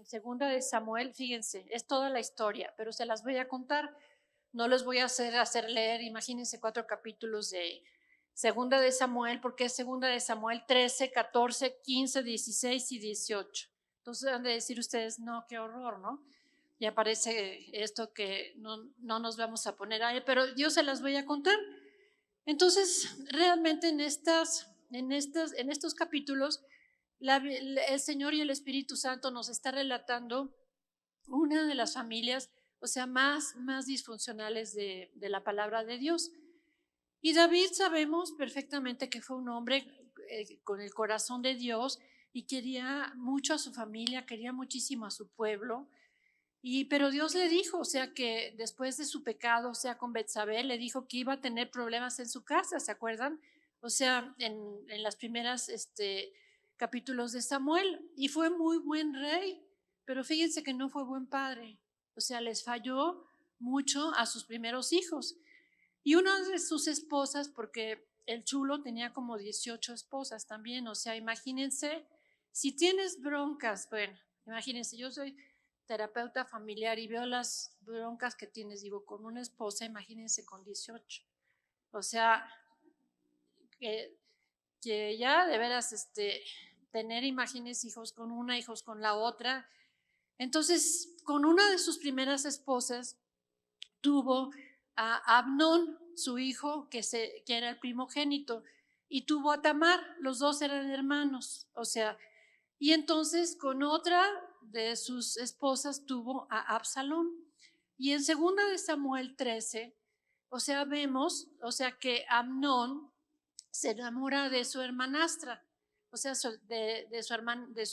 Segunda de Samuel, fíjense, es toda la historia, pero se las voy a contar. No les voy a hacer leer, imagínense 4 capítulos de Segunda de Samuel, porque es Segunda de Samuel 13, 14, 15, 16 y 18. Entonces han de decir ustedes, no, qué horror, ¿no? Y aparece esto que no nos vamos a poner ahí, pero yo se las voy a contar. Entonces, realmente en estos capítulos, el Señor y el Espíritu Santo nos está relatando una de las familias, o sea, más disfuncionales de la palabra de Dios. Y David sabemos perfectamente que fue un hombre con el corazón de Dios y quería mucho a su familia, quería muchísimo a su pueblo. Pero Dios le dijo, o sea, que después de su pecado, o sea, con Betsabé, le dijo que iba a tener problemas en su casa, ¿se acuerdan? O sea, en las primeras capítulos de Samuel. Y fue muy buen rey, pero fíjense que no fue buen padre. O sea, les falló mucho a sus primeros hijos. Y una de sus esposas, porque el chulo tenía como 18 esposas también, o sea, imagínense, si tienes broncas, bueno, imagínense, yo soy terapeuta familiar y veo las broncas que tienes, digo, con una esposa, imagínense con 18. O sea, que, que ya de veras tener, imagínense, hijos con una, hijos con la otra. Entonces, con una de sus primeras esposas tuvo a Amnón, su hijo, que era el primogénito, y tuvo a Tamar, los dos eran hermanos, o sea, y entonces con otra de sus esposas tuvo a Absalón. Y en segunda de Samuel 13, o sea, vemos, o sea, que Amnón se enamora de su hermanastra, o sea, de su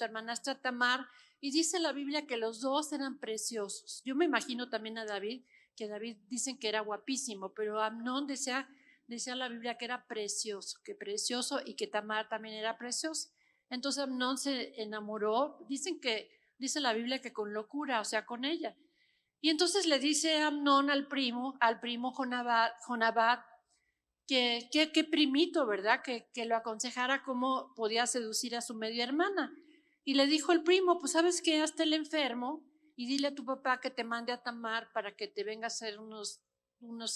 hermanastra Tamar, y dice la Biblia que los dos eran preciosos. Yo me imagino también a David, que David dicen que era guapísimo, pero Amnón decía la Biblia que era precioso, que precioso y que Tamar también era preciosa. Entonces Amnón se enamoró, dice la Biblia que con locura, o sea, con ella. Y entonces le dice Amnón al primo Jonabad, que primito, ¿verdad? Que lo aconsejara cómo podía seducir a su media hermana. Y le dijo el primo, pues sabes qué, hazte el enfermo y dile a tu papá que te mande a Tamar para que te venga a hacer unos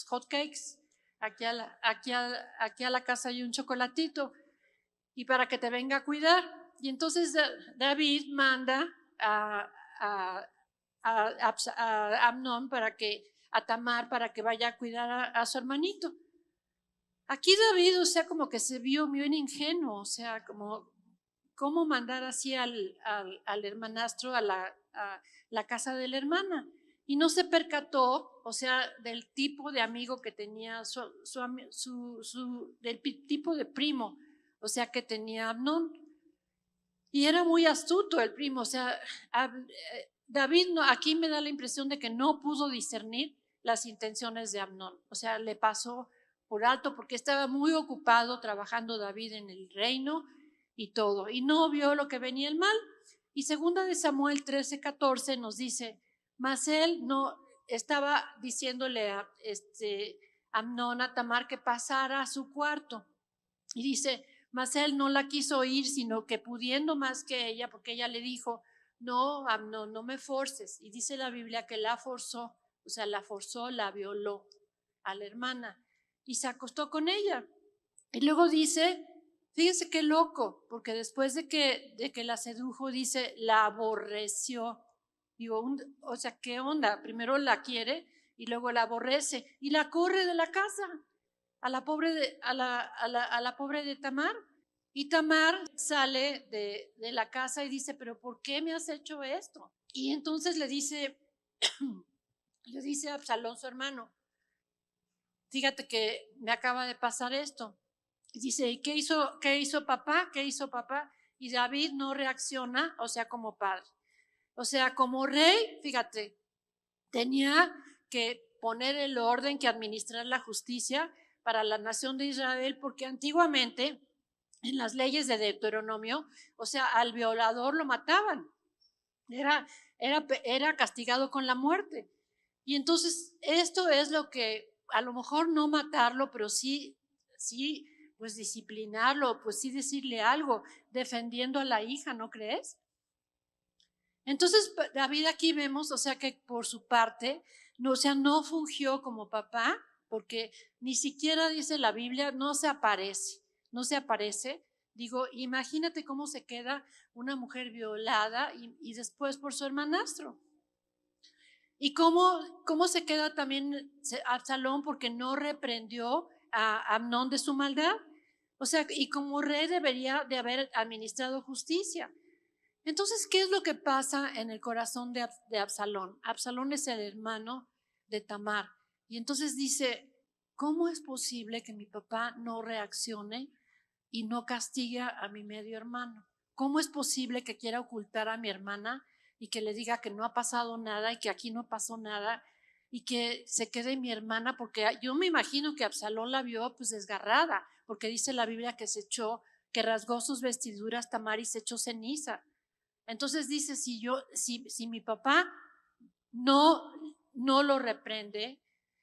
hot cakes. Aquí a la casa hay un chocolatito y para que te venga a cuidar. Y entonces David manda a, a Amnón a Tamar para que vaya a cuidar a su hermanito. Aquí David, o sea, como que se vio muy ingenuo, o sea, como cómo mandar así al hermanastro a la casa de la hermana. Y no se percató, o sea, del tipo de amigo que tenía, del tipo de primo, o sea, que tenía Amnón. Y era muy astuto el primo, o sea, David aquí me da la impresión de que no pudo discernir las intenciones de Amnón, o sea, le pasó por alto porque estaba muy ocupado trabajando David en el reino y todo, y no vio lo que venía el mal. Y segunda de Samuel 13, 14 nos dice, mas él no estaba diciéndole a Amnón, a Tamar, que pasara a su cuarto. Y dice, mas él no la quiso oír, sino que pudiendo más que ella, porque ella le dijo, no, Amnón, no me forces. Y dice la Biblia que la forzó, o sea, la violó a la hermana y se acostó con ella. Y luego dice, fíjense qué loco, porque después de que la sedujo, dice, la aborreció. Digo, o sea, ¿qué onda? Primero la quiere y luego la aborrece y la corre de la casa a la pobre de Tamar. Y Tamar sale de la casa y dice, pero ¿por qué me has hecho esto? Y entonces le dice a Absalón, su hermano, fíjate que me acaba de pasar esto. Y dice, ¿y qué hizo papá? ¿Qué hizo papá? Y David no reacciona, o sea, como padre. O sea, como rey, fíjate, tenía que poner el orden, que administrar la justicia para la nación de Israel, porque antiguamente en las leyes de Deuteronomio, o sea, al violador lo mataban, era, era castigado con la muerte. Y entonces esto es lo que, a lo mejor no matarlo, pero sí, pues disciplinarlo, pues sí decirle algo, defendiendo a la hija, ¿no crees? Entonces David aquí vemos, o sea, que por su parte, no, o sea, no fungió como papá, porque ni siquiera dice la Biblia, no se aparece, no se aparece. Digo, imagínate cómo se queda una mujer violada y después por su hermanastro. Y cómo se queda también Absalón porque no reprendió a Amnón de su maldad. O sea, y como rey debería de haber administrado justicia. Entonces, ¿qué es lo que pasa en el corazón de Absalón? Absalón es el hermano de Tamar. Y entonces dice, ¿cómo es posible que mi papá no reaccione y no castigue a mi medio hermano? ¿Cómo es posible que quiera ocultar a mi hermana y que le diga que no ha pasado nada y que aquí no pasó nada y que se quede mi hermana? Porque yo me imagino que Absalón la vio pues desgarrada, porque dice la Biblia que se echó, que rasgó sus vestiduras Tamar y se echó ceniza. Entonces dice, si mi papá no, no lo reprende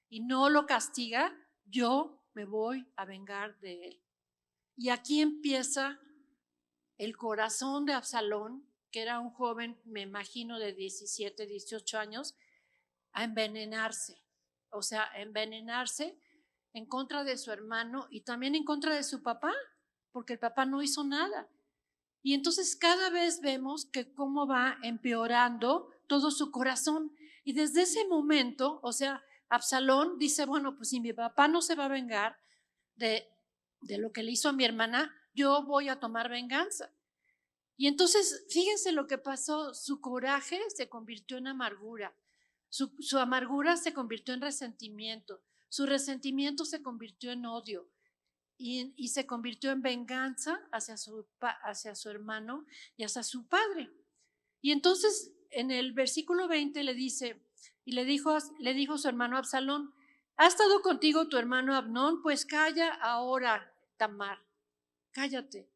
y no lo castiga, yo me voy a vengar de él. Y aquí empieza el corazón de Absalón, que era un joven, me imagino, de 17, 18 años, a envenenarse. O sea, envenenarse en contra de su hermano y también en contra de su papá, porque el papá no hizo nada. Y entonces cada vez vemos que cómo va empeorando todo su corazón. Y desde ese momento, o sea, Absalón dice, bueno, pues si mi papá no se va a vengar de, de lo que le hizo a mi hermana, yo voy a tomar venganza. Y entonces, fíjense lo que pasó, su coraje se convirtió en amargura, su amargura se convirtió en resentimiento, su resentimiento se convirtió en odio, y se convirtió en venganza hacia su hermano y hacia su padre. Y entonces en el versículo 20 le dice, y le dijo su hermano Absalón, ¿ha estado contigo tu hermano Abnón? Pues calla ahora, Tamar, cállate,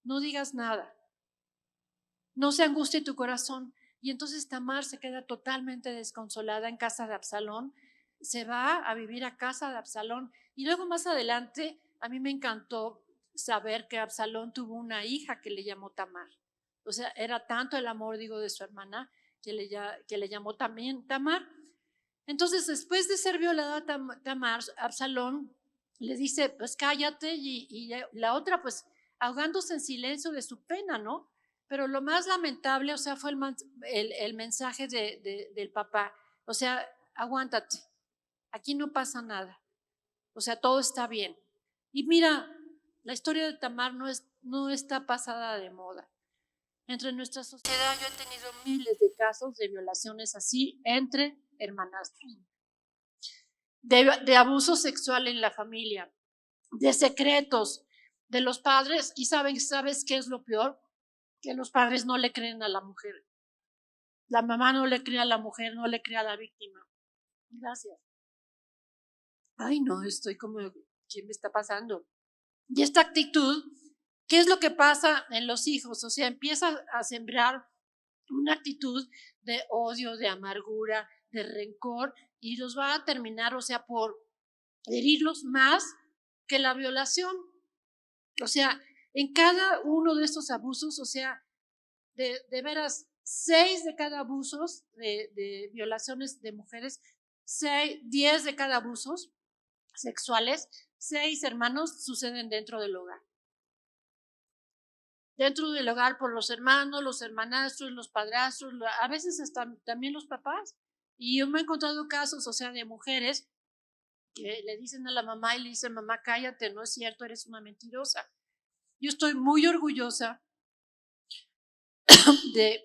no digas nada, no se angustie tu corazón. Y entonces Tamar se queda totalmente desconsolada en casa de Absalón, se va a vivir a casa de Absalón. Y luego más adelante, a mí me encantó saber que Absalón tuvo una hija que le llamó Tamar. O sea, era tanto el amor, digo, de su hermana que le llamó también Tamar. Entonces, después de ser violada Tamar, Absalón le dice, pues cállate, y la otra, pues ahogándose en silencio de su pena, ¿no? Pero lo más lamentable, o sea, fue el mensaje del papá. O sea, aguántate, aquí no pasa nada. O sea, todo está bien. Y mira, la historia de Tamar no está pasada de moda. Entre nuestra sociedad yo he tenido miles de casos de violaciones así entre hermanastros, de abuso sexual en la familia, de secretos de los padres. Y ¿sabes qué es lo peor? Que los padres no le creen a la mujer. La mamá no le cree a la mujer, no le cree a la víctima. Gracias. Ay, no, estoy como, ¿qué me está pasando? Y esta actitud, ¿qué es lo que pasa en los hijos? O sea, empieza a sembrar una actitud de odio, de amargura, de rencor, y los va a terminar, o sea, por herirlos más que la violación. O sea, en cada uno de estos abusos, o sea, de veras, 6 de cada abusos de violaciones de mujeres, 10 de cada abusos sexuales, 6 hermanos suceden dentro del hogar. Dentro del hogar por los hermanos, los hermanastros, los padrastros, a veces hasta también los papás. Y yo me he encontrado casos, o sea, de mujeres que le dicen a la mamá y le dicen, mamá, cállate, no es cierto, eres una mentirosa. Yo estoy muy orgullosa de,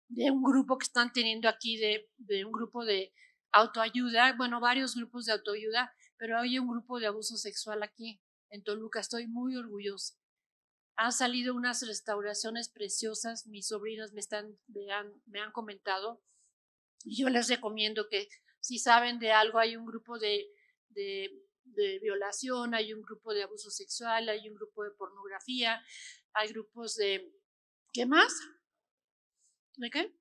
de un grupo que están teniendo aquí, de un grupo de autoayuda, bueno, varios grupos de autoayuda, pero hay un grupo de abuso sexual aquí en Toluca. Estoy muy orgullosa. Han salido unas restauraciones preciosas, mis sobrinos me han comentado, y yo les recomiendo que si saben de algo, hay un grupo de violación, hay un grupo de abuso sexual, hay un grupo de pornografía, hay grupos de, ¿qué más? ¿De qué?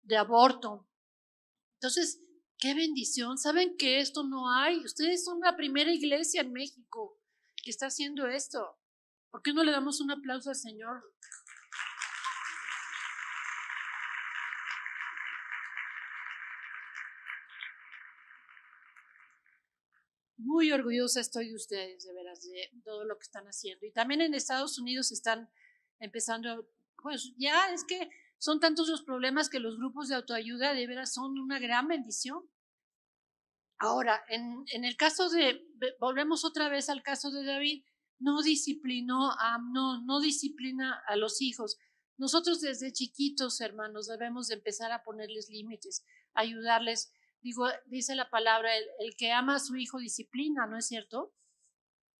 De aborto. Entonces, qué bendición. ¿Saben que esto no hay? Ustedes son la primera iglesia en México que está haciendo esto. ¿Por qué no le damos un aplauso al Señor? muy orgullosa estoy de ustedes, de veras, de todo lo que están haciendo. Y también en Estados Unidos están empezando, pues ya es que son tantos los problemas que los grupos de autoayuda de veras son una gran bendición. Ahora, en el caso volvemos otra vez al caso de David, no disciplinó a Amnón, no disciplina a los hijos. Nosotros desde chiquitos, hermanos, debemos de empezar a ponerles límites, ayudarles. Dice la palabra, el que ama a su hijo disciplina, ¿no es cierto?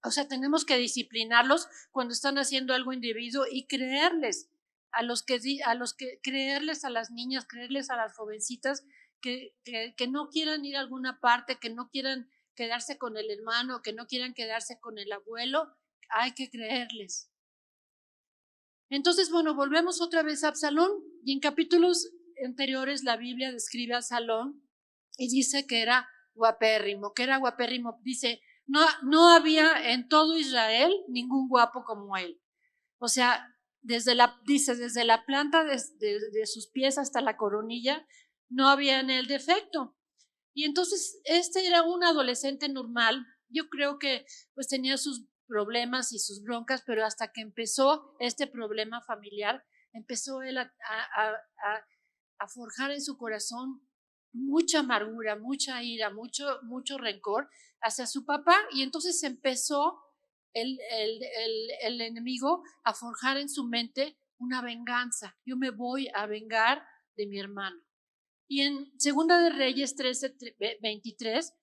O sea, tenemos que disciplinarlos cuando están haciendo algo indebido y creerles creerles a las niñas, creerles a las jovencitas que no quieran ir a alguna parte, que no quieran quedarse con el hermano, que no quieran quedarse con el abuelo, hay que creerles. Entonces, bueno, volvemos otra vez a Absalón y en capítulos anteriores la Biblia describe a Absalón y dice que era guapérrimo, dice, no había en todo Israel ningún guapo como él. O sea, desde la planta de sus pies hasta la coronilla, no había en él defecto. Y entonces, este era un adolescente normal. Yo creo que pues tenía sus problemas y sus broncas, pero hasta que empezó este problema familiar, empezó él a forjar en su corazón mucha amargura, mucha ira, mucho rencor hacia su papá, y entonces empezó el enemigo a forjar en su mente una venganza. Yo me voy a vengar de mi hermano. Y en Segunda de Reyes 13:23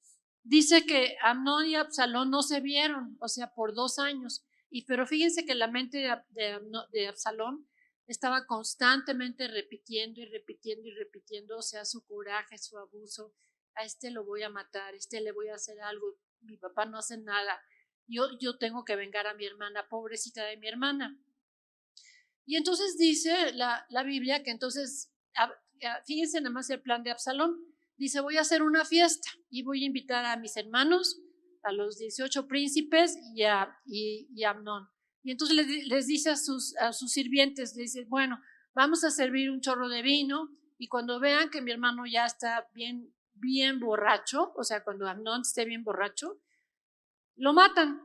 dice que Amnón y Absalón no se vieron, o sea, por 2 años. Pero fíjense que la mente de Absalón estaba constantemente repitiendo y repitiendo y repitiendo, o sea, su coraje, su abuso. A este lo voy a matar, a este le voy a hacer algo, mi papá no hace nada. Yo tengo que vengar a mi hermana, pobrecita de mi hermana. Y entonces dice la Biblia que entonces, fíjense nada más el plan de Absalón. Dice, voy a hacer una fiesta y voy a invitar a mis hermanos, a los 18 príncipes y a Amnón. Y entonces les dice a sus sirvientes, les dice, bueno, vamos a servir un chorro de vino y cuando vean que mi hermano ya está bien borracho, o sea, cuando Amnón esté bien borracho, lo matan.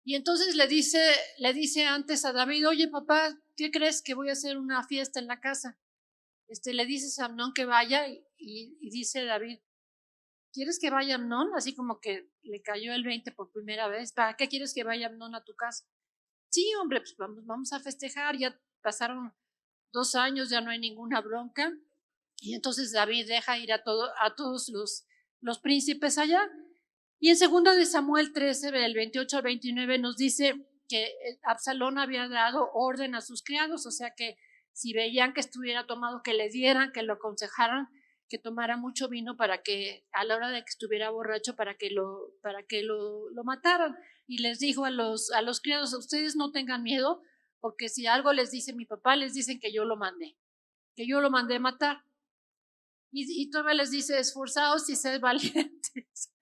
Y entonces le dice antes a David, oye papá, ¿qué crees que voy a hacer una fiesta en la casa? Le dices a Amnón que vaya y dice David, ¿quieres que vaya Amnón? Así como que le cayó el 20 por primera vez. ¿Para qué quieres que vaya Amnón a tu casa? Sí, hombre, pues vamos a festejar, ya pasaron 2 años, ya no hay ninguna bronca. Y entonces David deja ir a todos los príncipes allá. Y en 2 de Samuel 13, del 28 al 29, nos dice que Absalón había dado orden a sus criados, o sea que si veían que estuviera tomado, que le dieran, que lo aconsejaran, que tomara mucho vino para que a la hora de que estuviera borracho, para que lo mataran. Y les dijo a los criados, ustedes no tengan miedo, porque si algo les dice mi papá, les dicen que yo lo mandé matar. Y todavía les dice, esforzaos y sed valientes.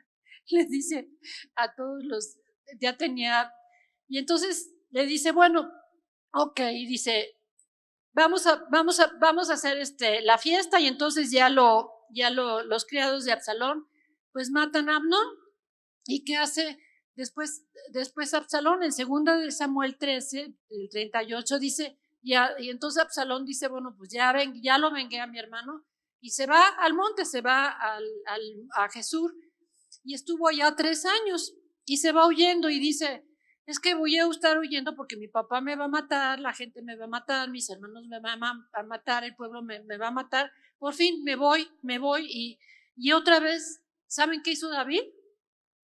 Les dice a todos ya tenía, y entonces le dice, bueno, ok, y dice, vamos a hacer la fiesta, y entonces los criados de Absalón, pues matan a Amnón. ¿Y qué hace después Absalón? En 2 de Samuel 13, el 38, dice, y entonces Absalón dice, bueno, pues ya lo vengué a mi hermano, y se va al monte, se va a Jesús, y estuvo allá 3 años y se va huyendo y dice, es que voy a estar huyendo porque mi papá me va a matar, la gente me va a matar, mis hermanos me van a matar, el pueblo me va a matar. Por fin me voy y otra vez, ¿saben qué hizo David?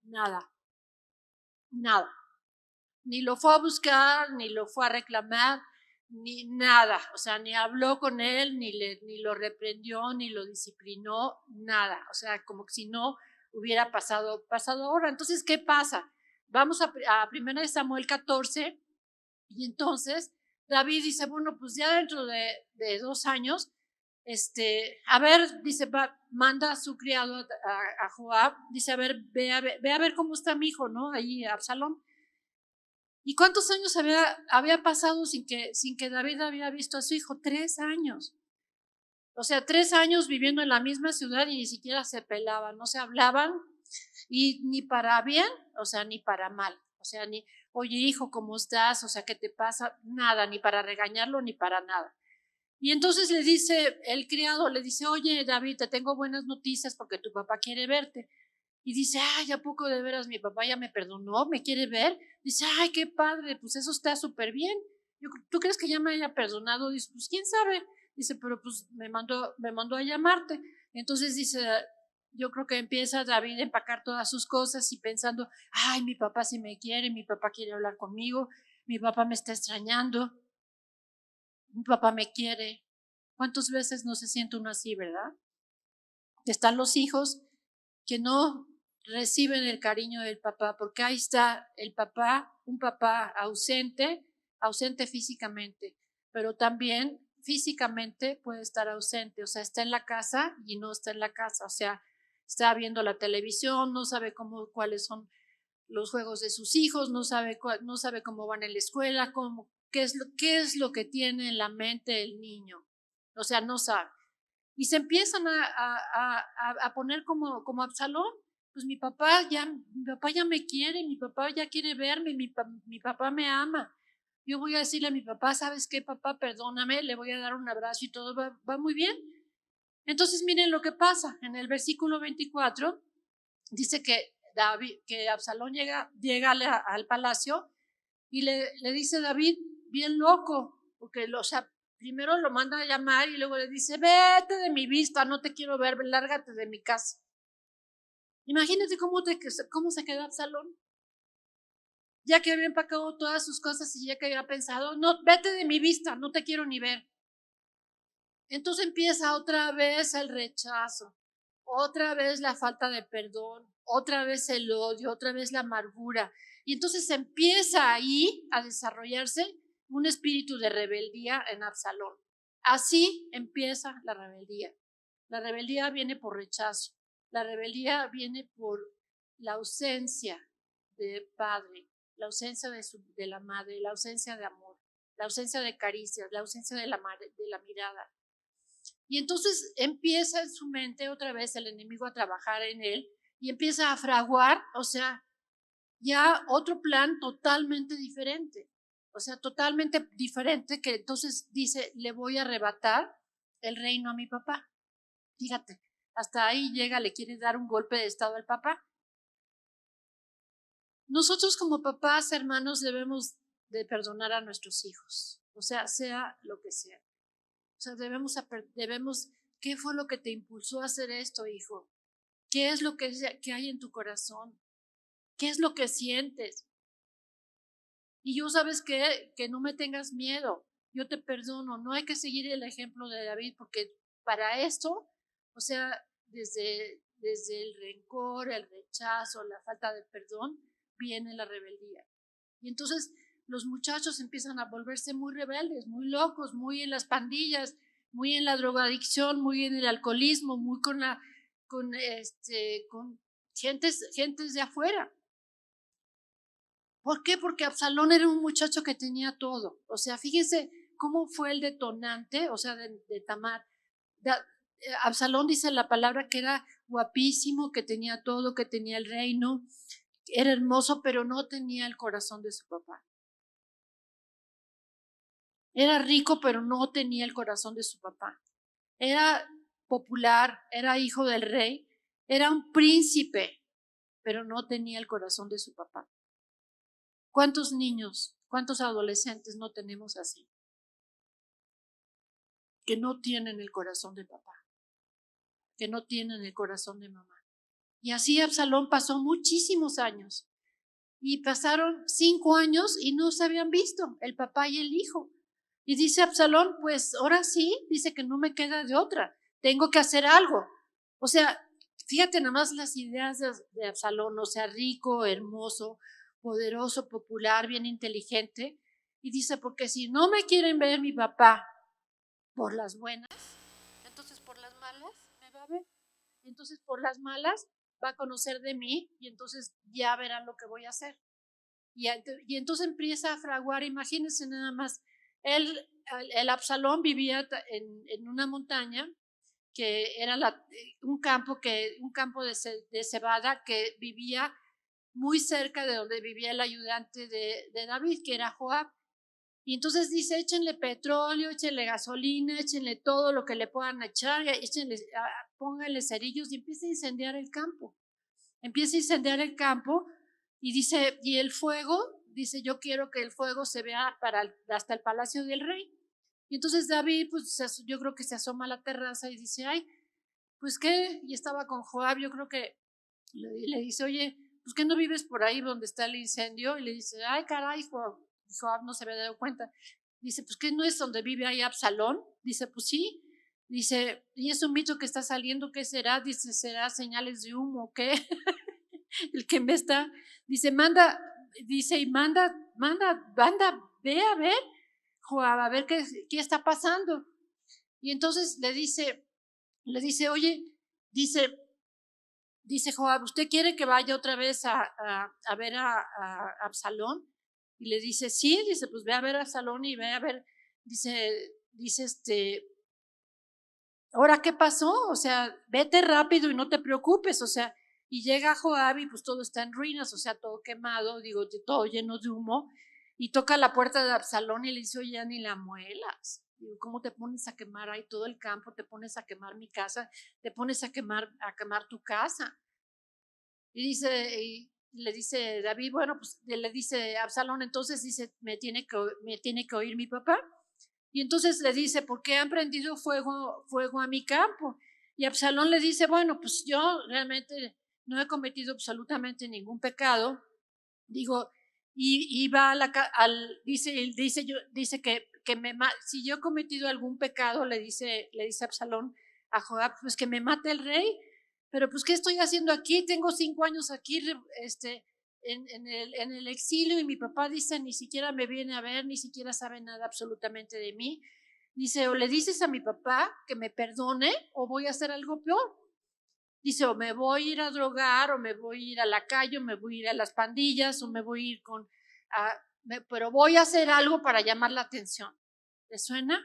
Nada. Ni lo fue a buscar, ni lo fue a reclamar, ni nada. O sea, ni habló con él, ni lo reprendió, ni lo disciplinó, nada. O sea, como que si no hubiera pasado ahora. Entonces, ¿qué pasa? Vamos a 1 Samuel 14 y entonces David dice, bueno, pues ya dentro de 2 años, a ver, dice, manda a su criado a Joab, dice, a ver, ve a ver cómo está mi hijo, ¿no? Ahí, Absalón. ¿Y cuántos años había pasado sin que David había visto a su hijo? 3 años. O sea, 3 años viviendo en la misma ciudad y ni siquiera se pelaban, no se hablaban, y ni para bien, o sea, ni para mal, o sea, ni, oye hijo, ¿cómo estás? O sea, ¿qué te pasa? Nada, ni para regañarlo, ni para nada. Y entonces le dice, el criado le dice, oye David, te tengo buenas noticias porque tu papá quiere verte. Y dice, ay, ¿a poco de veras mi papá ya me perdonó? ¿Me quiere ver? Dice, ay, qué padre, pues eso está súper bien. ¿Tú crees que ya me haya perdonado? Dice, pues quién sabe. Dice, pero pues me mandó a llamarte. Entonces dice, yo creo que empieza David a empacar todas sus cosas y pensando, ay, mi papá sí me quiere, mi papá quiere hablar conmigo, mi papá me está extrañando, mi papá me quiere. ¿Cuántas veces no se siente uno así, verdad? Están los hijos que no reciben el cariño del papá, porque ahí está el papá, un papá ausente, ausente físicamente, pero también físicamente puede estar ausente, o sea, está en la casa y no está en la casa, o sea, está viendo la televisión, no sabe cuáles son los juegos de sus hijos, no sabe cómo van en la escuela, qué es lo que tiene en la mente el niño, o sea, no sabe. Y se empiezan a poner como Absalón. Pues mi papá ya me quiere, mi papá ya quiere verme, mi papá me ama. Yo voy a decirle a mi papá, ¿sabes qué, papá? Perdóname, le voy a dar un abrazo y todo va muy bien. Entonces miren lo que pasa. En el versículo 24 dice que Absalón llega al palacio y le dice David, bien loco, porque o sea, primero lo manda a llamar y luego le dice, vete de mi vista, no te quiero ver, lárgate de mi casa. Imagínate cómo se queda Absalón, ya que había empacado todas sus cosas y ya que había pensado, no, vete de mi vista, no te quiero ni ver. Entonces empieza otra vez el rechazo, otra vez la falta de perdón, otra vez el odio, otra vez la amargura. Y entonces empieza ahí a desarrollarse un espíritu de rebeldía en Absalón. Así empieza la rebeldía. La rebeldía viene por rechazo. La rebeldía viene por la ausencia de padre, la ausencia de la madre, la ausencia de amor, la ausencia de caricias, la ausencia de la mirada. Y entonces empieza en su mente otra vez el enemigo a trabajar en él y empieza a fraguar, o sea, ya otro plan totalmente diferente. O sea, totalmente diferente que entonces dice, le voy a arrebatar el reino a mi papá. Fíjate, hasta ahí llega, le quiere dar un golpe de estado al papá. Nosotros como papás, hermanos, debemos de perdonar a nuestros hijos, o sea lo que sea. O sea, debemos, ¿qué fue lo que te impulsó a hacer esto, hijo? ¿Qué es lo que hay en tu corazón? ¿Qué es lo que sientes? Y yo sabes que no me tengas miedo, yo te perdono. No hay que seguir el ejemplo de David porque para esto, o sea, desde el rencor, el rechazo, la falta de perdón, viene la rebeldía. Y entonces los muchachos empiezan a volverse muy rebeldes, muy locos, muy en las pandillas, muy en la drogadicción, muy en el alcoholismo, muy con gentes de afuera. ¿Por qué? Porque Absalón era un muchacho que tenía todo. O sea, fíjense cómo fue el detonante, o sea, de Tamar. Absalón dice la palabra que era guapísimo, que tenía todo, que tenía el reino, era hermoso, pero no tenía el corazón de su papá. Era rico, pero no tenía el corazón de su papá. Era popular, era hijo del rey, era un príncipe, pero no tenía el corazón de su papá. ¿Cuántos niños, cuántos adolescentes no tenemos así? Que no tienen el corazón de papá, que no tienen el corazón de mamá. Y así Absalón pasó muchísimos años. Y pasaron 5 años y no se habían visto el papá y el hijo. Y dice Absalón, pues ahora sí, dice que no me queda de otra, tengo que hacer algo. O sea, fíjate nada más las ideas de Absalón, o sea, rico, hermoso, poderoso, popular, bien inteligente. Y dice, porque si no me quieren ver mi papá por las buenas, entonces por las malas me va a ver. Entonces por las malas va a conocer de mí y entonces ya verán lo que voy a hacer. Y entonces empieza a fraguar, imagínense nada más, el Absalón vivía en una montaña que era un campo de cebada que vivía muy cerca de donde vivía el ayudante de David, que era Joab. Y entonces dice, échenle petróleo, échenle gasolina, échenle todo lo que le puedan echar, pónganle cerillos y empieza a incendiar el campo. Empieza a incendiar el campo y dice, y el fuego, dice, yo quiero que el fuego se vea hasta el palacio del rey. Y entonces David, pues yo creo que se asoma a la terraza y dice, ay, pues qué, y estaba con Joab, yo creo que le dice, oye, pues que no vives por ahí donde está el incendio, y le dice, ay, caray, Joab no se había dado cuenta. Dice, pues que no es donde vive ahí Absalón. Dice, pues sí. Dice, y es un mito que está saliendo, ¿qué será? Dice, ¿será señales de humo? ¿Qué? El que me está, dice, dice, y manda, ve a ver, Joab, a ver qué está pasando. Y entonces le dice, oye, dice Joab, ¿usted quiere que vaya otra vez a ver a Absalón? Y le dice, sí, dice, pues ve a ver a Absalón y ve a ver, dice, ¿ahora qué pasó? O sea, vete rápido y no te preocupes, o sea, y llega Joab y pues todo está en ruinas, o sea, todo quemado, digo, todo lleno de humo, y toca la puerta de Absalón y le dice, oye, ya ni la muelas. Digo, ¿cómo te pones a quemar ahí todo el campo? Te pones a quemar mi casa, te pones a quemar tu casa. Y le dice David, bueno, pues le dice Absalón, entonces dice, me tiene que oír mi papá. Y entonces le dice, ¿por qué han prendido fuego a mi campo? Y Absalón le dice, bueno, pues yo realmente no he cometido absolutamente ningún pecado. Digo, y va dice que si yo he cometido algún pecado, le dice Absalón a Joab, pues que me mate el rey. Pero pues, ¿qué estoy haciendo aquí? Tengo 5 años aquí en el exilio y mi papá dice, ni siquiera me viene a ver, ni siquiera sabe nada absolutamente de mí. Dice, o le dices a mi papá que me perdone o voy a hacer algo peor. Dice, o me voy a ir a drogar, o me voy a ir a la calle, o me voy a ir a las pandillas, o me voy a ir pero voy a hacer algo para llamar la atención. ¿Le suena?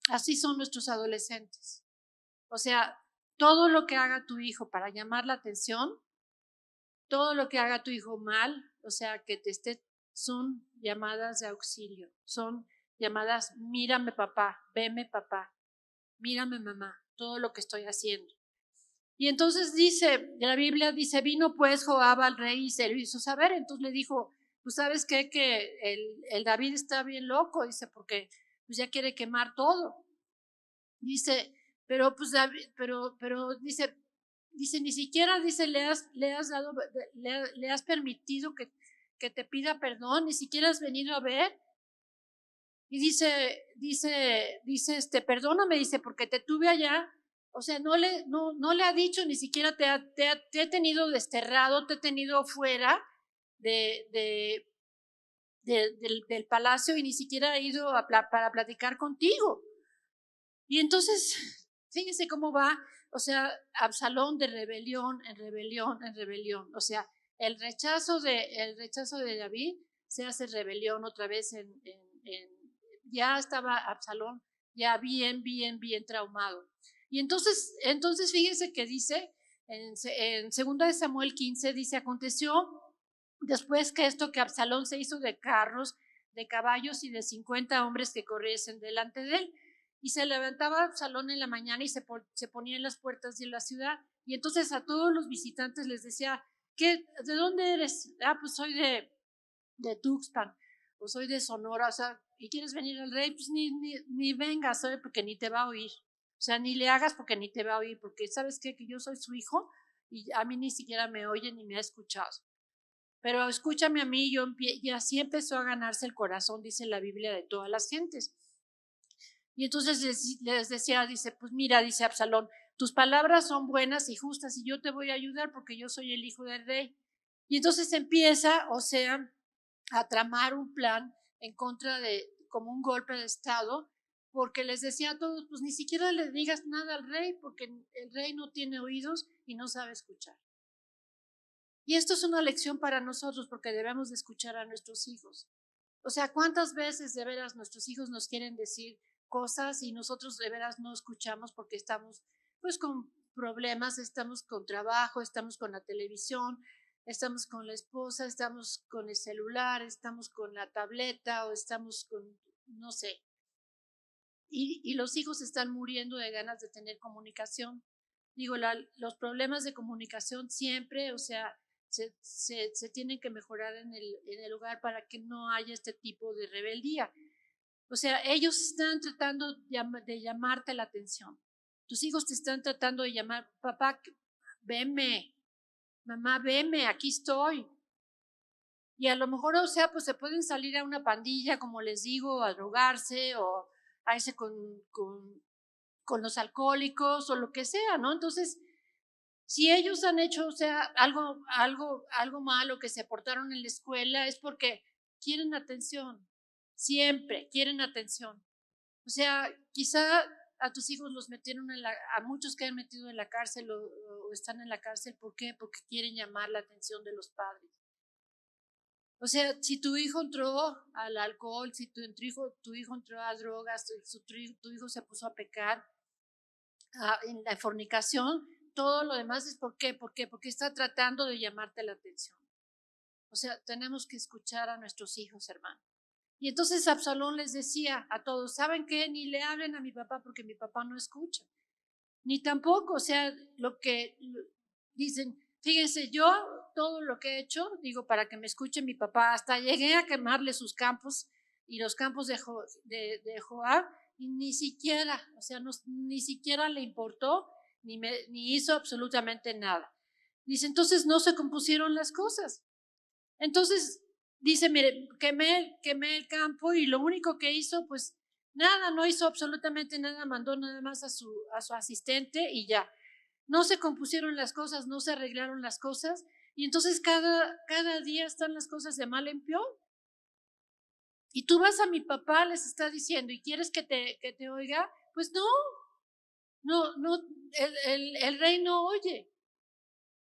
Así son nuestros adolescentes. O sea, todo lo que haga tu hijo para llamar la atención, todo lo que haga tu hijo mal, o sea, son llamadas de auxilio, son llamadas, mírame papá, veme papá, mírame mamá, todo lo que estoy haciendo. Y entonces la Biblia dice, vino pues Joab al rey y se lo hizo saber. Entonces le dijo, pues sabes qué, que el David está bien loco, dice, porque pues ya quiere quemar todo. Dice, pero pues David, pero dice, ni siquiera dice, le has permitido que te pida perdón, ni siquiera has venido a ver. Y dice, perdóname, dice, porque te tuve allá. O sea, no le ha dicho, ni siquiera te he tenido desterrado, te he tenido fuera del palacio y ni siquiera ha ido para platicar contigo. Y entonces, fíjense cómo va, o sea, Absalón de rebelión en rebelión en rebelión. O sea, el rechazo de David se hace rebelión otra vez ya estaba Absalón ya bien traumado. Y entonces fíjense que dice en 2 de Samuel 15, dice, aconteció después que Absalón se hizo de carros, de caballos y de 50 hombres que corriesen delante de él. Y se levantaba Absalón en la mañana y se ponía en las puertas de la ciudad. Y entonces a todos los visitantes les decía, ¿de dónde eres? Pues soy de Tuxpan, o soy de Sonora, o sea, ¿y quieres venir al rey? Pues ni vengas, ¿sabes? Porque ni te va a oír. O sea, ni le hagas porque ni te va a oír, porque ¿sabes qué? Que yo soy su hijo y a mí ni siquiera me oye ni me ha escuchado. Pero escúchame a mí, y así empezó a ganarse el corazón, dice la Biblia, de todas las gentes. Y entonces les decía, dice, pues mira, dice Absalón, tus palabras son buenas y justas y yo te voy a ayudar porque yo soy el hijo del rey. Y entonces empieza, o sea, a tramar un plan en contra como un golpe de Estado, porque les decía a todos, pues ni siquiera le digas nada al rey, porque el rey no tiene oídos y no sabe escuchar. Y esto es una lección para nosotros, porque debemos de escuchar a nuestros hijos. O sea, ¿cuántas veces de veras nuestros hijos nos quieren decir cosas y nosotros de veras no escuchamos porque estamos pues con problemas, estamos con trabajo, estamos con la televisión, estamos con la esposa, estamos con el celular, estamos con la tableta o estamos con, no sé. Y los hijos están muriendo de ganas de tener comunicación. Digo, los problemas de comunicación siempre, o sea, se tienen que mejorar en el hogar para que no haya este tipo de rebeldía. O sea, ellos están tratando de llamarte la atención. Tus hijos te están tratando de llamar, papá, veme, mamá, veme, aquí estoy. Y a lo mejor, o sea, pues se pueden salir a una pandilla, como les digo, a drogarse o a irse con los alcohólicos o lo que sea, ¿no? Entonces, si ellos han hecho, o sea, algo malo, que se portaron en la escuela, es porque quieren atención, siempre quieren atención. O sea, quizá a tus hijos los metieron a muchos que han metido en la cárcel o están en la cárcel, ¿por qué? Porque quieren llamar la atención de los padres. O sea, si tu hijo entró al alcohol, si tu hijo entró a drogas, tu hijo se puso a pecar, en la fornicación, todo lo demás es ¿por qué? ¿Por qué? Porque está tratando de llamarte la atención. O sea, tenemos que escuchar a nuestros hijos, hermano. Y entonces Absalón les decía a todos, ¿saben qué? Ni le hablen a mi papá porque mi papá no escucha. Ni tampoco, o sea, dicen, fíjense, yo todo lo que he hecho, digo, para que me escuche mi papá, hasta llegué a quemarle sus campos y los campos de Joab, y ni siquiera, o sea, ni siquiera le importó, ni hizo absolutamente nada. Dice, entonces no se compusieron las cosas. Entonces, dice, mire, quemé el campo y lo único que hizo, pues nada, no hizo absolutamente nada, mandó nada más a su asistente y ya. No se compusieron las cosas, no se arreglaron las cosas y entonces cada día están las cosas de mal en peor. Y tú vas a mi papá, les está diciendo, ¿y quieres que te oiga? Pues no, el rey no oye.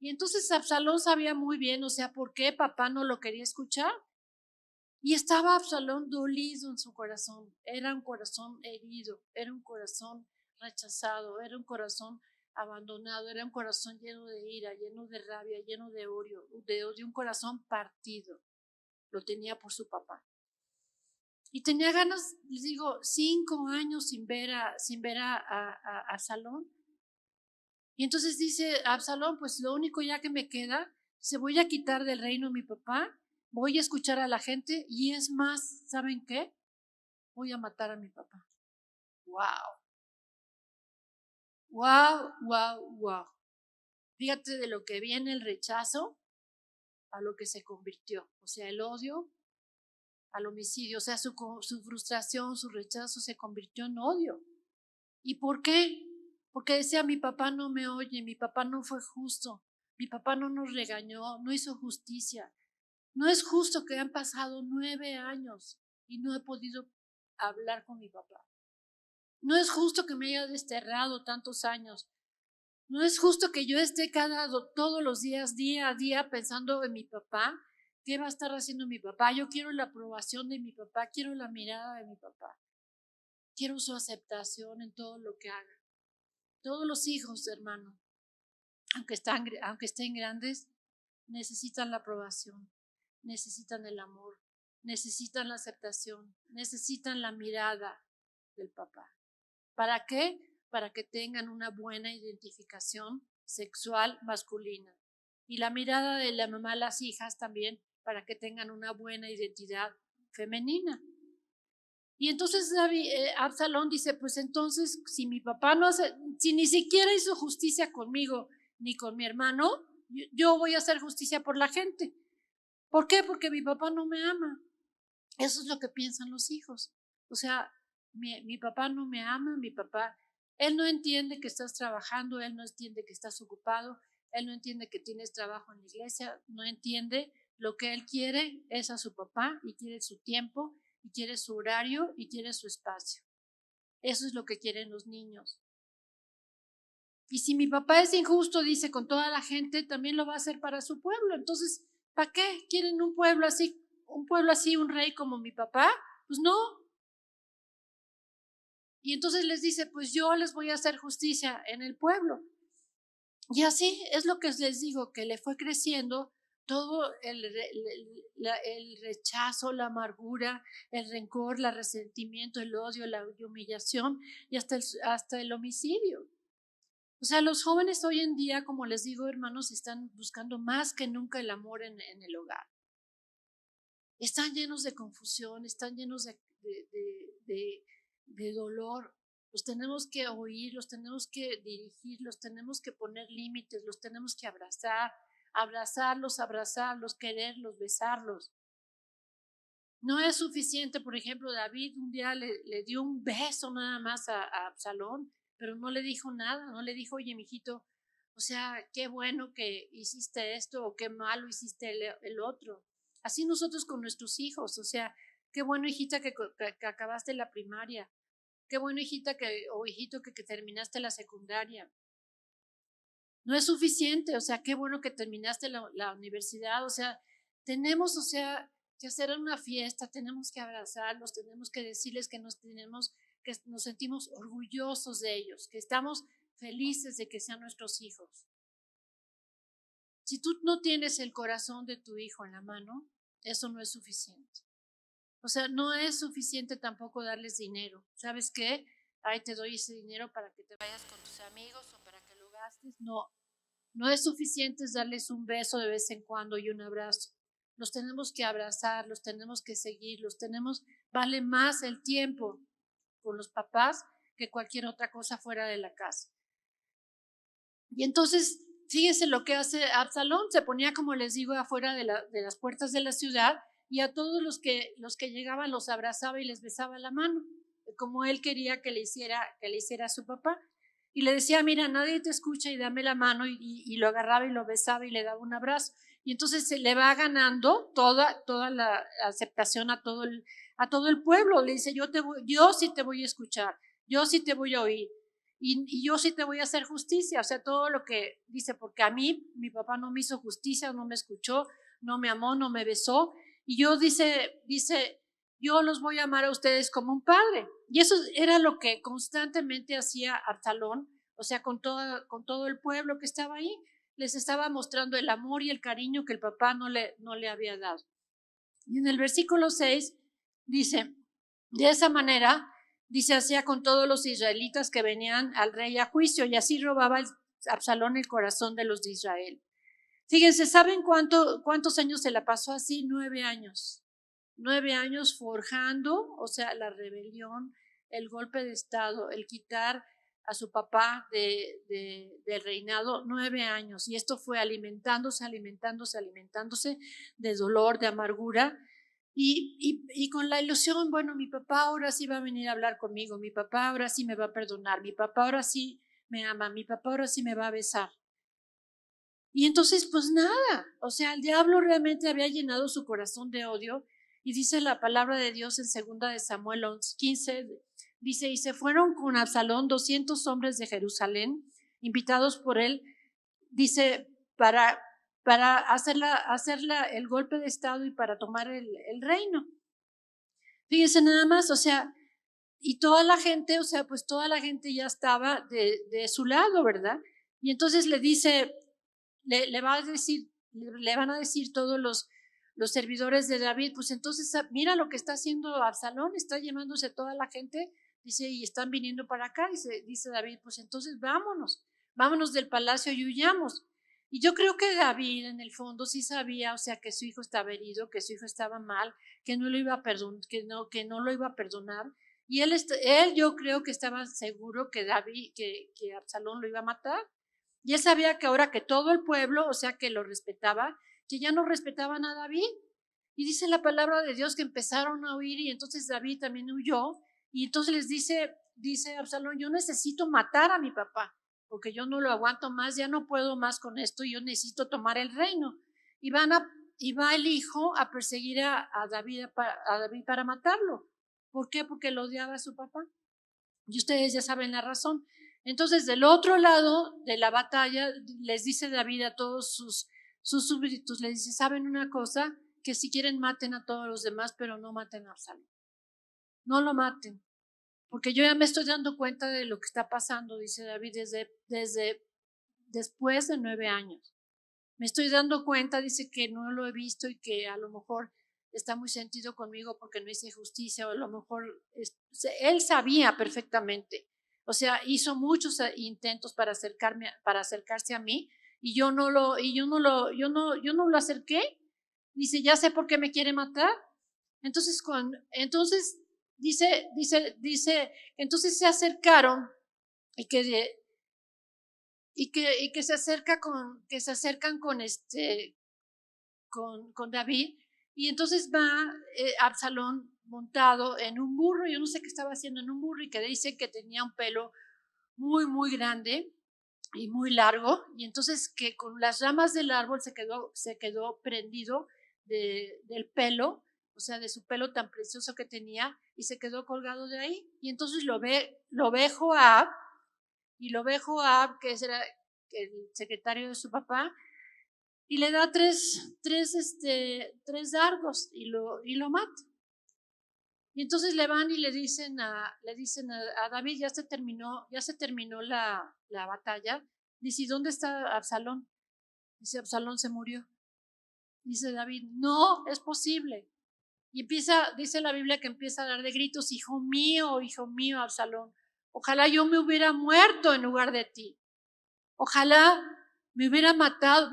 Y entonces Absalón sabía muy bien, o sea, por qué papá no lo quería escuchar. Y estaba Absalón dolido en su corazón. Era un corazón herido, era un corazón rechazado, era un corazón abandonado, era un corazón lleno de ira, lleno de rabia, lleno de odio, de un corazón partido. Lo tenía por su papá. Y tenía ganas, les digo, 5 años sin ver a Absalón. Y entonces dice Absalón, pues lo único ya que me queda, se voy a quitar del reino a mi papá, voy a escuchar a la gente y es más, ¿saben qué? Voy a matar a mi papá. Wow, wow, wow, wow. Fíjate de lo que viene el rechazo a lo que se convirtió, o sea, el odio al homicidio, o sea, su frustración, su rechazo se convirtió en odio. ¿Y por qué? Porque decía, mi papá no me oye, mi papá no fue justo, mi papá no nos regañó, no hizo justicia. No es justo que han pasado 9 años y no he podido hablar con mi papá. No es justo que me haya desterrado tantos años. No es justo que yo esté todos los días, día a día, pensando en mi papá. ¿Qué va a estar haciendo mi papá? Yo quiero la aprobación de mi papá, quiero la mirada de mi papá. Quiero su aceptación en todo lo que haga. Todos los hijos, hermano, aunque estén grandes, necesitan la aprobación, necesitan el amor, necesitan la aceptación, necesitan la mirada del papá. ¿Para qué? Para que tengan una buena identificación sexual masculina. Y la mirada de la mamá a las hijas también, para que tengan una buena identidad femenina. Y entonces Absalón dice, pues entonces, si mi papá no hace, si ni siquiera hizo justicia conmigo ni con mi hermano, yo voy a hacer justicia por la gente. ¿Por qué? Porque mi papá no me ama. Eso es lo que piensan los hijos. O sea, mi papá no me ama, mi papá, él no entiende que estás trabajando, él no entiende que estás ocupado, él no entiende que tienes trabajo en la iglesia, no entiende. Lo que él quiere es a su papá y quiere su tiempo y quiere su horario y quiere su espacio. Eso es lo que quieren los niños. Y si mi papá es injusto, dice, con toda la gente, también lo va a hacer para su pueblo. Entonces, ¿para qué quieren un pueblo así, un rey como mi papá? Pues no. Y entonces les dice, pues yo les voy a hacer justicia en el pueblo. Y así es lo que les digo, que le fue creciendo todo el rechazo, la amargura, el rencor, el resentimiento, el odio, la humillación y hasta el homicidio. O sea, los jóvenes hoy en día, como les digo, hermanos, están buscando más que nunca el amor en el hogar. Están llenos de confusión, están llenos de dolor. Los tenemos que oír, los tenemos que dirigir, los tenemos que poner límites, los tenemos que abrazarlos, quererlos, besarlos. No es suficiente, por ejemplo, David un día le dio un beso nada más a Absalón, pero no le dijo nada, no le dijo, oye, mijito, o sea, qué bueno que hiciste esto o qué malo hiciste el otro. Así nosotros con nuestros hijos, o sea, qué bueno, hijita, que acabaste la primaria, qué bueno, hijita, o hijito, que terminaste la secundaria. No es suficiente, o sea, qué bueno que terminaste la universidad, o sea, tenemos, o sea, que hacer una fiesta, tenemos que abrazarlos, tenemos que decirles que que nos sentimos orgullosos de ellos, que estamos felices de que sean nuestros hijos. Si tú no tienes el corazón de tu hijo en la mano, eso no es suficiente. O sea, no es suficiente tampoco darles dinero. ¿Sabes qué? Ahí te doy ese dinero para que te vayas con tus amigos o para que lo gastes. No, no es suficiente darles un beso de vez en cuando y un abrazo. Los tenemos que abrazar, los tenemos que seguir, vale más el tiempo con los papás que cualquier otra cosa fuera de la casa. Y entonces, fíjense lo que hace Absalón, se ponía, como les digo, afuera de las puertas de la ciudad, y a todos los que llegaban los abrazaba y les besaba la mano, como él quería que le hiciera a su papá. Y le decía, mira, nadie te escucha y dame la mano, y lo agarraba y lo besaba y le daba un abrazo. Y entonces se le va ganando toda la aceptación a todo el pueblo. Le dice, yo sí te voy a escuchar, yo sí te voy a oír. Y yo sí te voy a hacer justicia, o sea, todo lo que dice, porque a mí mi papá no me hizo justicia, no me escuchó, no me amó, no me besó, y yo dice, yo los voy a amar a ustedes como un padre. Y eso era lo que constantemente hacía Absalón, o sea, con todo el pueblo que estaba ahí, les estaba mostrando el amor y el cariño que el papá no le había dado. Y en el versículo 6 dice, de esa manera, dice, hacía con todos los israelitas que venían al rey a juicio, y así robaba Absalón el corazón de los de Israel. Fíjense, ¿saben cuántos años se la pasó así? 9 años. 9 años forjando, o sea, la rebelión, el golpe de estado, el quitar a su papá del reinado. 9 años. Y esto fue alimentándose de dolor, de amargura. Y con la ilusión, bueno, mi papá ahora sí va a venir a hablar conmigo, mi papá ahora sí me va a perdonar, mi papá ahora sí me ama, mi papá ahora sí me va a besar. Y entonces, pues nada, o sea, el diablo realmente había llenado su corazón de odio, y dice la palabra de Dios en 2 de Samuel 15, dice, y se fueron con Absalón 200 hombres de Jerusalén, invitados por él, dice, para hacerla el golpe de estado y para tomar el reino. Fíjense nada más, o sea, y toda la gente, o sea, pues toda la gente ya estaba de su lado, ¿verdad? Y entonces le dice, le van a decir todos los servidores de David, pues entonces mira lo que está haciendo Absalón, está llevándose toda la gente, dice, y están viniendo para acá, dice David, pues entonces vámonos del palacio y huyamos. Y yo creo que David en el fondo sí sabía, o sea, que su hijo estaba herido, que su hijo estaba mal, que no lo iba a perdonar, que no lo iba a perdonar. Y él yo creo que estaba seguro que que Absalón lo iba a matar. Y él sabía que ahora que todo el pueblo, o sea, que lo respetaba, que ya no respetaban a David. Y dice la palabra de Dios que empezaron a huir, y entonces David también huyó. Y entonces dice Absalón, yo necesito matar a mi papá, porque yo no lo aguanto más, ya no puedo más con esto, yo necesito tomar el reino. Y va el hijo a perseguir a David para matarlo. ¿Por qué? Porque lo odiaba a su papá. Y ustedes ya saben la razón. Entonces, del otro lado de la batalla, les dice David a todos sus súbditos, les dice, ¿saben una cosa? Que si quieren maten a todos los demás, pero no maten a Absalón. No lo maten. porque yo ya me estoy dando cuenta de lo que está pasando, dice David, desde después de 9 años. Me estoy dando cuenta, dice, que no lo he visto y que a lo mejor está muy sentido conmigo porque no hice justicia, o a lo mejor él sabía perfectamente. O sea, hizo muchos intentos para acercarse a mí, y yo no lo acerqué. Dice, ya sé por qué me quiere matar. Entonces, dice, entonces se acercaron, y que se acercan con David, y entonces va Absalón montado en un burro. Yo no sé qué estaba haciendo en un burro, y que dice que tenía un pelo muy, muy grande y muy largo, y entonces que con las ramas del árbol se quedó prendido del pelo, o sea, de su pelo tan precioso que tenía, y se quedó colgado de ahí. Y entonces lo ve Joab, que era el secretario de su papá, y le da tres dardos, y lo mata. Y entonces le van y le dicen a David, ya se terminó la batalla. Dice, ¿y dónde está Absalón? Dice, Absalón se murió. Dice David, no es posible. Y dice la Biblia que empieza a dar de gritos, hijo mío, Absalón, ojalá yo me hubiera muerto en lugar de ti. Ojalá me hubieran matado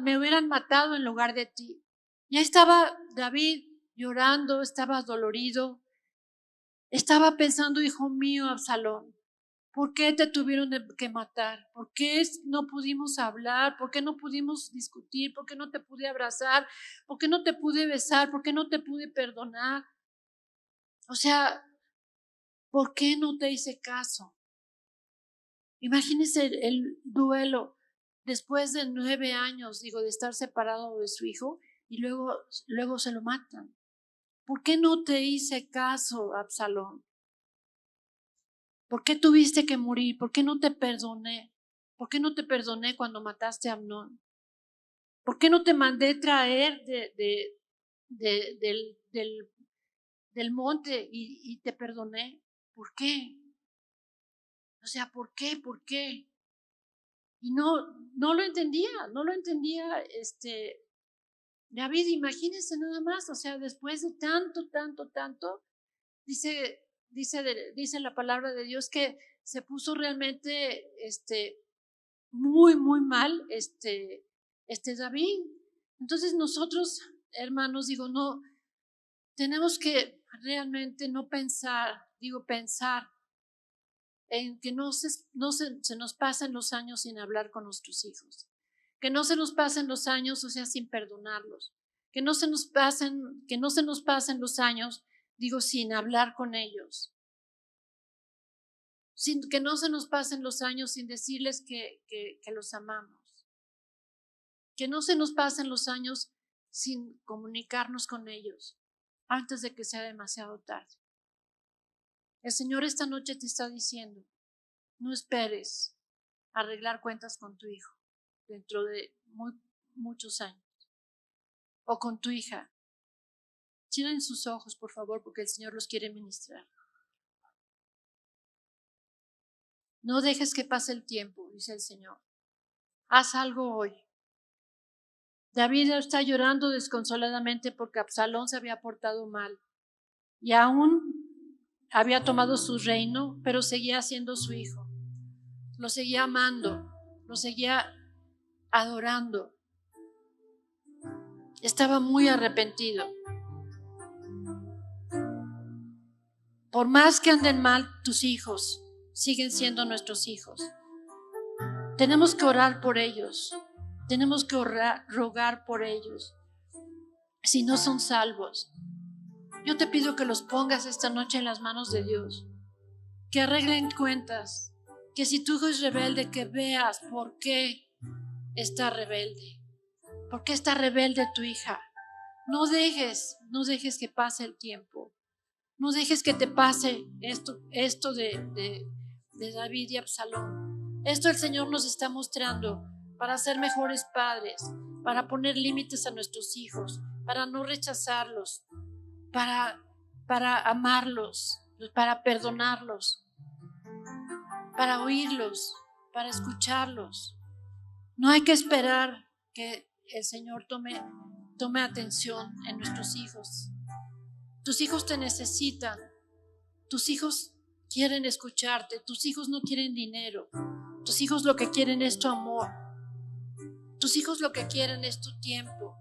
en lugar de ti. Ya estaba David llorando, estaba dolorido, estaba pensando, hijo mío, Absalón, ¿por qué te tuvieron que matar? ¿Por qué no pudimos hablar? ¿Por qué no pudimos discutir? ¿Por qué no te pude abrazar? ¿Por qué no te pude besar? ¿Por qué no te pude perdonar? O sea, ¿por qué no te hice caso? Imagínense el duelo después de 9 años, de estar separado de su hijo, y luego se lo matan. ¿Por qué no te hice caso, Absalón? ¿Por qué tuviste que morir? ¿Por qué no te perdoné? ¿Por qué no te perdoné cuando mataste a Amnón? ¿Por qué no te mandé traer del monte y te perdoné? ¿Por qué? O sea, ¿por qué? ¿Por qué? Y no lo entendía, David. Imagínense nada más, o sea, después de tanto, dice la palabra de Dios que se puso realmente, muy, muy mal, David. Entonces nosotros, hermanos, no, tenemos que realmente no pensar en que se nos pasen los años sin hablar con nuestros hijos, que no se nos pasen los años, o sea, sin perdonarlos, que no se nos pasen los años, sin hablar con ellos, que no se nos pasen los años sin decirles que los amamos, que no se nos pasen los años sin comunicarnos con ellos antes de que sea demasiado tarde. El Señor esta noche te está diciendo, no esperes arreglar cuentas con tu hijo dentro de muchos años, o con tu hija. Cierren sus ojos, por favor, porque el Señor los quiere ministrar. No dejes que pase el tiempo, dice el Señor. Haz algo hoy. David está llorando desconsoladamente porque Absalón se había portado mal y aún había tomado su reino, pero seguía siendo su hijo. Lo seguía amando, lo seguía adorando. Estaba muy arrepentido. Por más que anden mal tus hijos, siguen siendo nuestros hijos. Tenemos que orar por ellos. Tenemos que rogar por ellos. Si no son salvos, yo te pido que los pongas esta noche en las manos de Dios. Que arreglen cuentas. Que si tu hijo es rebelde, que veas por qué está rebelde. ¿Por qué está rebelde tu hija? No dejes que pase el tiempo. No dejes que te pase esto de David y Absalón. Esto el Señor nos está mostrando para ser mejores padres, para poner límites a nuestros hijos, para no rechazarlos, para amarlos, para perdonarlos. para oírlos, para escucharlos. No hay que esperar que el Señor tome atención en nuestros hijos. Tus hijos te necesitan. Tus hijos quieren escucharte. Tus hijos no quieren dinero. Tus hijos lo que quieren es tu amor. Tus hijos lo que quieren es tu tiempo.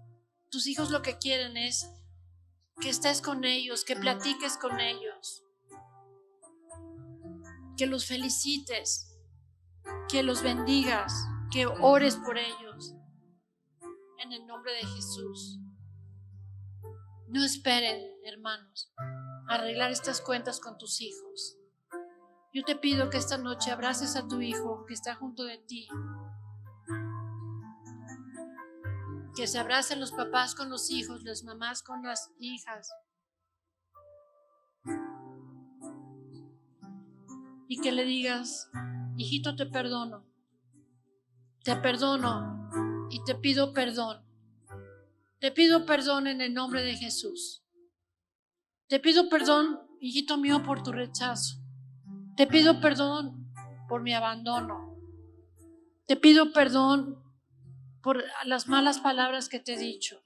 Tus hijos lo que quieren es que estés con ellos, que platiques con ellos, que los felicites, que los bendigas, que ores por ellos. En el nombre de Jesús. No esperen, hermanos, arreglar estas cuentas con tus hijos. Yo te pido que esta noche abraces a tu hijo que está junto de ti. Que se abracen los papás con los hijos, las mamás con las hijas. Y que le digas: hijito, te perdono. Te perdono y te pido perdón. Te pido perdón en el nombre de Jesús. Te pido perdón, hijito mío, por tu rechazo. Te pido perdón por mi abandono. Te pido perdón por las malas palabras que te he dicho.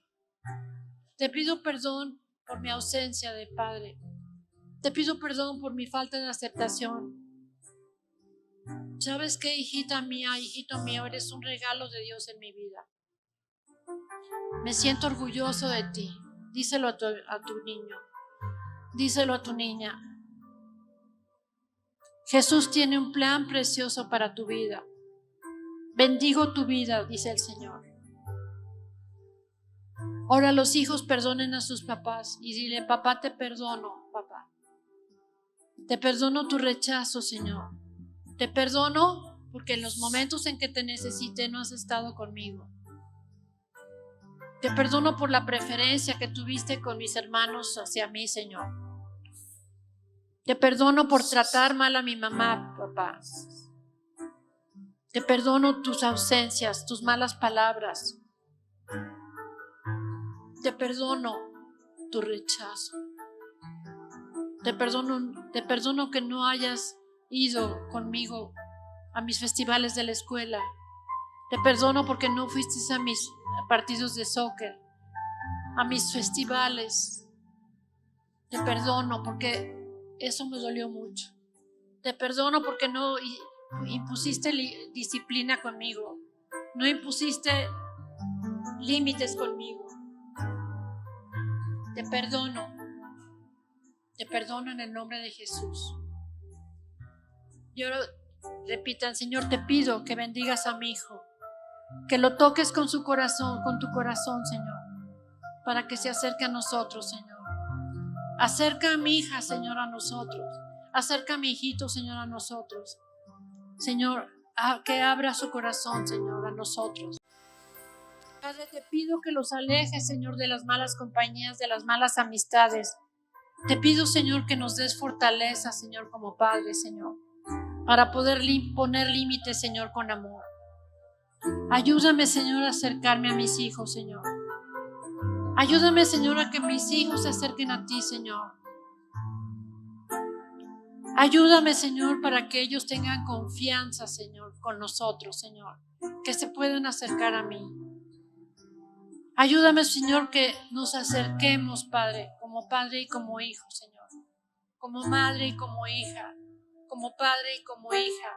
Te pido perdón por mi ausencia de padre. Te pido perdón por mi falta de aceptación. ¿Sabes qué, hijita mía, hijito mío? Eres un regalo de Dios en mi vida. Me siento orgulloso de ti. Díselo a tu niño. Díselo a tu niña. Jesús tiene un plan precioso para tu vida. Bendigo tu vida, dice el Señor. Ahora los hijos perdonen a sus papás y dile: papá, te perdono, papá. Te perdono tu rechazo, Señor. Te perdono porque en los momentos en que te necesité no has estado conmigo. Te perdono por la preferencia que tuviste con mis hermanos hacia mí, Señor. Te perdono por tratar mal a mi mamá, papá. Te perdono tus ausencias, tus malas palabras. Te perdono tu rechazo. Te perdono que no hayas ido conmigo a mis festivales de la escuela. Te perdono porque no fuiste a mis partidos de soccer, a mis festivales. Te perdono porque eso me dolió mucho. Te perdono porque no impusiste disciplina conmigo. No impusiste límites conmigo. Te perdono. Te perdono en el nombre de Jesús. Y ahora repitan: Señor, te pido que bendigas a mi hijo, que lo toques con su corazón, con tu corazón, Señor, para que se acerque a nosotros, Señor. Acerca a mi hija, Señor, a nosotros. Acerca a mi hijito, Señor, a nosotros. Señor, que abra su corazón, Señor, a nosotros. Padre, te pido que los alejes, Señor, de las malas compañías, de las malas amistades. Te pido, Señor, que nos des fortaleza, Señor, como Padre, Señor, para poder poner límites, Señor, con amor. Ayúdame, Señor, a acercarme a mis hijos, Señor. Ayúdame, Señor, a que mis hijos se acerquen a ti, Señor. Ayúdame, Señor, para que ellos tengan confianza, Señor, con nosotros, Señor, que se puedan acercar a mí. Ayúdame, Señor, que nos acerquemos, Padre, como padre y como hijo, Señor, como madre y como hija, como padre y como hija,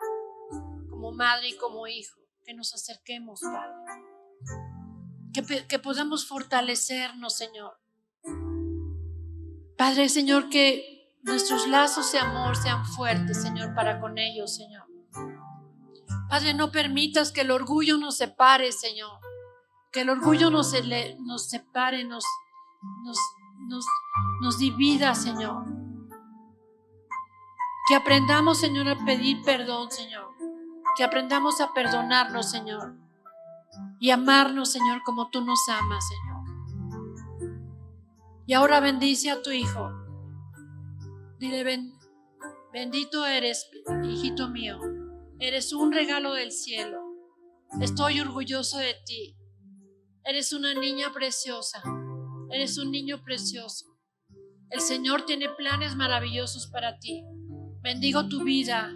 como madre y como hijo, que nos acerquemos, Padre, que podamos fortalecernos, Señor. Padre, Señor, que nuestros lazos de amor sean fuertes, Señor, para con ellos, Señor. Padre, no permitas que el orgullo nos separe, Señor. Que el orgullo nos separe, nos divida, Señor. Que aprendamos, Señor, a pedir perdón, Señor. Que aprendamos a perdonarnos, Señor. Y amarnos, Señor, como tú nos amas, Señor. Y ahora bendice a tu hijo. Dile: bendito eres, hijito mío. Eres un regalo del cielo. Estoy orgulloso de ti. Eres una niña preciosa. Eres un niño precioso. El Señor tiene planes maravillosos para ti. Bendigo tu vida.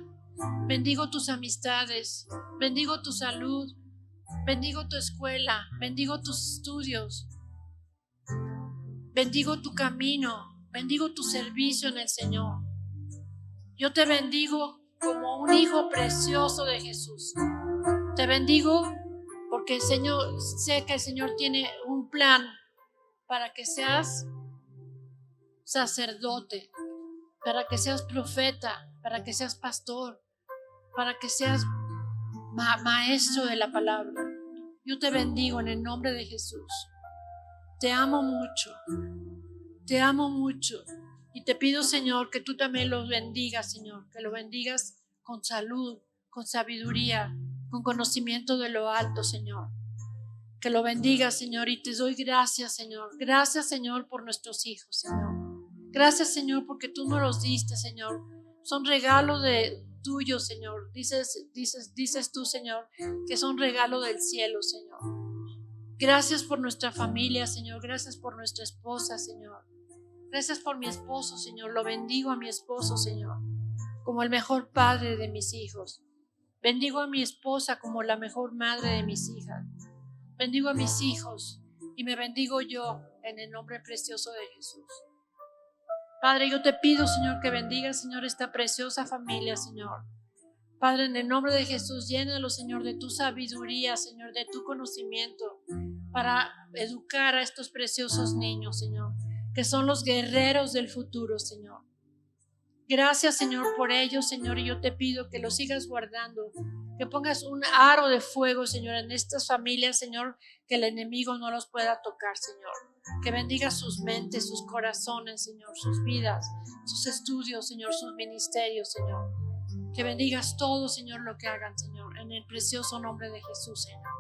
Bendigo tus amistades, bendigo tu salud, bendigo tu escuela, bendigo tus estudios, bendigo tu camino, bendigo tu servicio en el Señor. Yo te bendigo como un hijo precioso de Jesús. Te bendigo porque el Señor, sé que el Señor tiene un plan para que seas sacerdote, para que seas profeta, para que seas pastor, para que seas maestro de la palabra. Yo te bendigo en el nombre de Jesús. Te amo mucho, te amo mucho. Y te pido, Señor, que tú también los bendigas, Señor, que lo bendigas con salud, con sabiduría, con conocimiento de lo alto, Señor. Que lo bendigas, Señor, y te doy gracias, Señor. Gracias, Señor, por nuestros hijos, Señor. Gracias, Señor, porque tú nos los diste, Señor. Son regalos tuyos, Señor. Dices tú, Señor, que son regalos del cielo, Señor. Gracias por nuestra familia, Señor. Gracias por nuestra esposa, Señor. Gracias por mi esposo, Señor. Lo bendigo a mi esposo, Señor, como el mejor padre de mis hijos. Bendigo a mi esposa como la mejor madre de mis hijas. Bendigo a mis hijos y me bendigo yo en el nombre precioso de Jesús. Padre, yo te pido, Señor, que bendigas, Señor, esta preciosa familia, Señor. Padre, en el nombre de Jesús, llénalo, Señor, de tu sabiduría, Señor, de tu conocimiento para educar a estos preciosos niños, Señor, que son los guerreros del futuro, Señor. Gracias, Señor, por ellos, Señor, y yo te pido que los sigas guardando, que pongas un aro de fuego, Señor, en estas familias, Señor, que el enemigo no los pueda tocar, Señor. Que bendiga sus mentes, sus corazones, Señor, sus vidas, sus estudios, Señor, sus ministerios, Señor. Que bendigas todo, Señor, lo que hagan, Señor, en el precioso nombre de Jesús, Señor.